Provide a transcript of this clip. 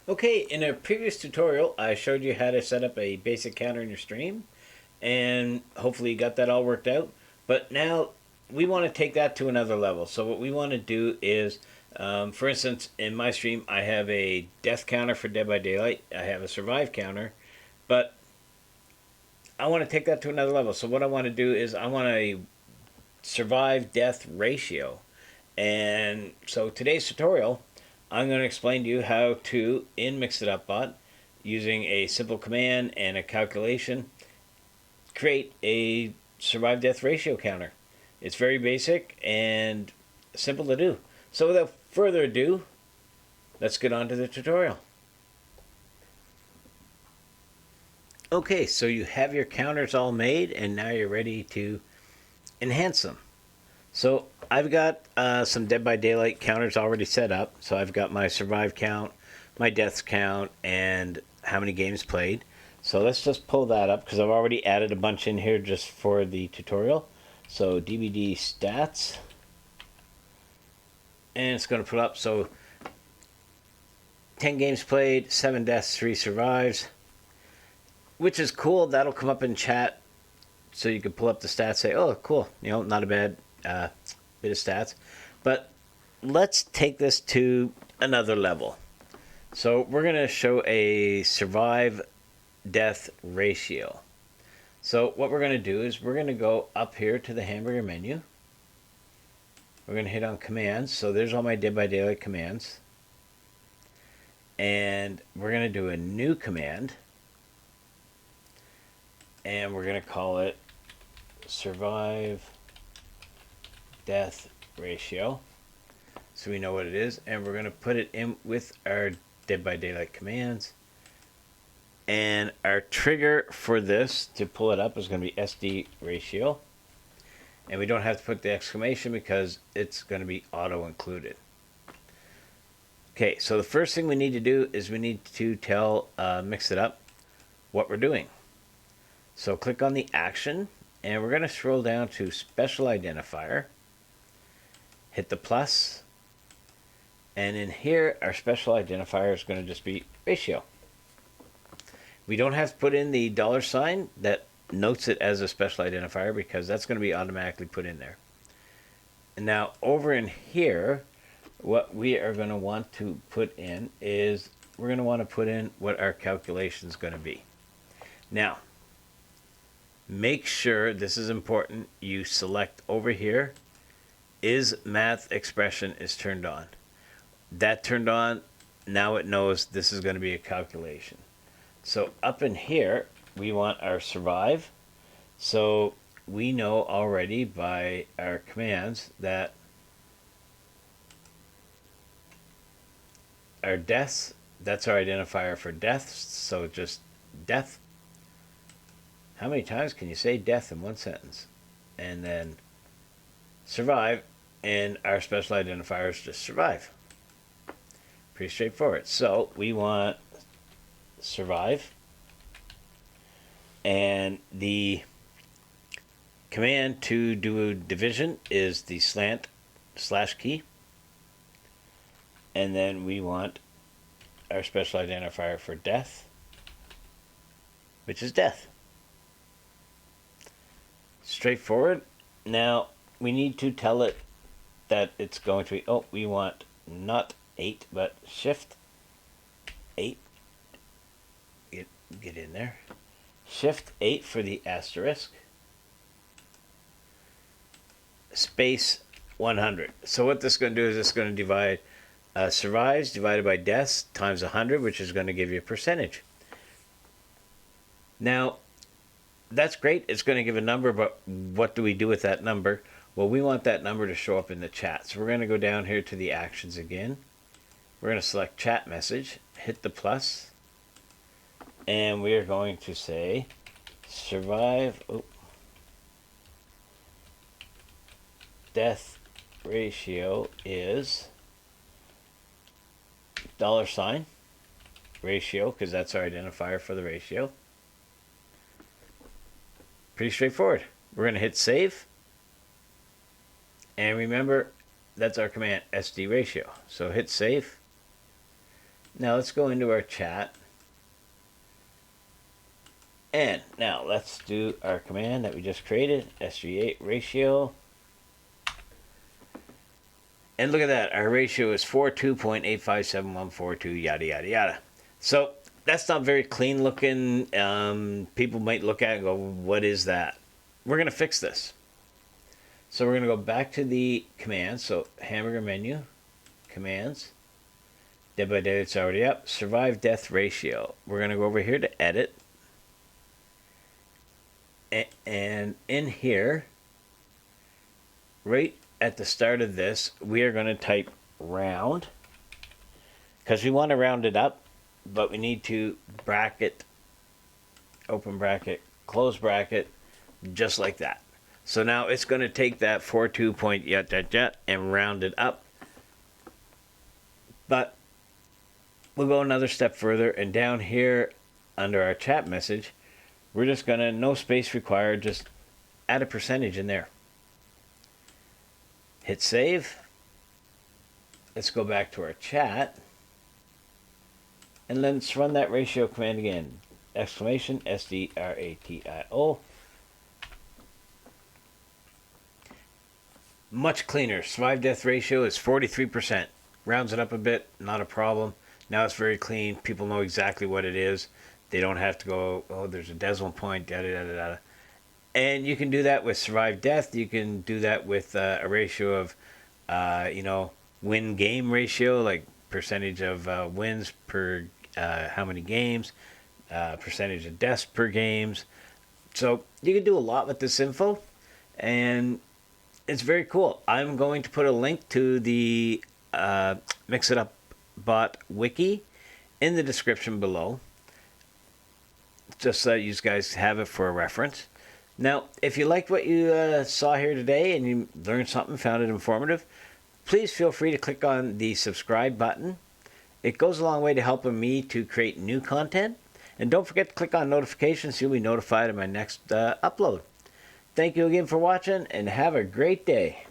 Okay, in a previous tutorial, I showed you how to set up a basic counter in your stream, and hopefully you got that all worked out. But now we want to take that to another level. So what we want to do is, for instance, in my stream, I have a death counter for Dead by Daylight. I have a survive counter, but I want to take that to another level. So what I want to do is I want a survive death ratio. And so today's tutorial, I'm going to explain to you how to, in MixItUp bot, using a simple command and a calculation, create a survive death ratio counter. It's very basic and simple to do. So without further ado, let's get on to the tutorial. Okay, so you have your counters all made and now you're ready to enhance them. So I've got some Dead by Daylight counters already set up. So I've got my survive count, my deaths count, and how many games played. So let's just pull that up because I've already added a bunch in here just for the tutorial. So DVD stats. And it's going to put up, so 10 games played, 7 deaths, 3 survives. Which is cool. That'll come up in chat. So you can pull up the stats, say, oh, cool. You know, not a bad bit of stats. But let's take this to another level. So we're going to show a survive death ratio. So what we're going to do is we're going to go up here to the hamburger menu. We're going to hit on commands. So there's all my Dead by Daylight commands. And we're going to do a new command. And we're going to call it survive death ratio, so we know what it is, and we're going to put it in with our Dead by Daylight commands. And our trigger for this to pull it up is going to be SD ratio, and we don't have to put the exclamation because it's going to be auto included. Okay, so the first thing we need to do is we need to tell MixItUp what we're doing. So click on the action, and we're going to scroll down to special identifier, hit the plus, and in here our special identifier is going to just be ratio. We don't have to put in the $sign that notes it as a special identifier because that's going to be automatically put in there. And now over in here, what we are going to want to put in is we're going to want to put in what our calculation is going to be. Now, make sure, this is important, you select over here, is math expression is turned on. That turned on, now it knows this is going to be a calculation. So up in here, we want our survive. So we know already by our commands that our deaths, that's our identifier for deaths, so just death. How many times can you say death in one sentence? And then survive, and our special identifier is just survive. Pretty straightforward. So we want survive, and the command to do a division is the // key, and then we want our special identifier for death, which is death. Straightforward. Now we need to tell it that it's going to be, oh, we want not 8 but shift 8. Get in there. Shift 8 for the asterisk. Space 100. So what this is going to do is it's going to divide survives divided by deaths times 100, which is going to give you a percentage. Now, that's great. It's going to give a number, but what do we do with that number? Well, we want that number to show up in the chat. So we're going to go down here to the actions again. We're going to select chat message, hit the plus, and we are going to say survive death ratio is $sign ratio, because that's our identifier for the ratio. Pretty straightforward. We're going to hit save. And remember, that's our command, SD ratio. So hit save. Now let's go into our chat. And now let's do our command that we just created, SG8 ratio. And look at that, our ratio is 42.857142, yada, yada, yada. So that's not very clean looking. People might look at it and go, what is that? We're going to fix this. So we're going to go back to the commands. So hamburger menu, commands, dead by daylight, it's already up. Survive death ratio. We're going to go over here to edit. And in here, right at the start of this, we are going to type round, because we want to round it up, but we need to bracket, open bracket, close bracket, just like that. So now it's going to take that 42 point yet and round it up. But we'll go another step further, and down here under our chat message, we're just going to, no space required, just add a percentage in there. Hit save. Let's go back to our chat. And let's run that ratio command again. Exclamation, SDRATIO. Much cleaner. Survive death ratio is 43%. Rounds it up a bit, not a problem. Now it's very clean. People know exactly what it is. They don't have to go, oh, there's a decimal point, da da da da da. And you can do that with survive death. You can do that with a ratio of, win-game ratio, like percentage of wins per how many games, percentage of deaths per games. So you can do a lot with this info, and it's very cool. I'm going to put a link to the MixItUp bot wiki in the description below, just so you guys have it for a reference. Now, if you liked what you saw here today and you learned something, found it informative, please feel free to click on the subscribe button. It goes a long way to helping me to create new content. And don't forget to click on notifications so you'll be notified of my next upload. Thank you again for watching, and have a great day.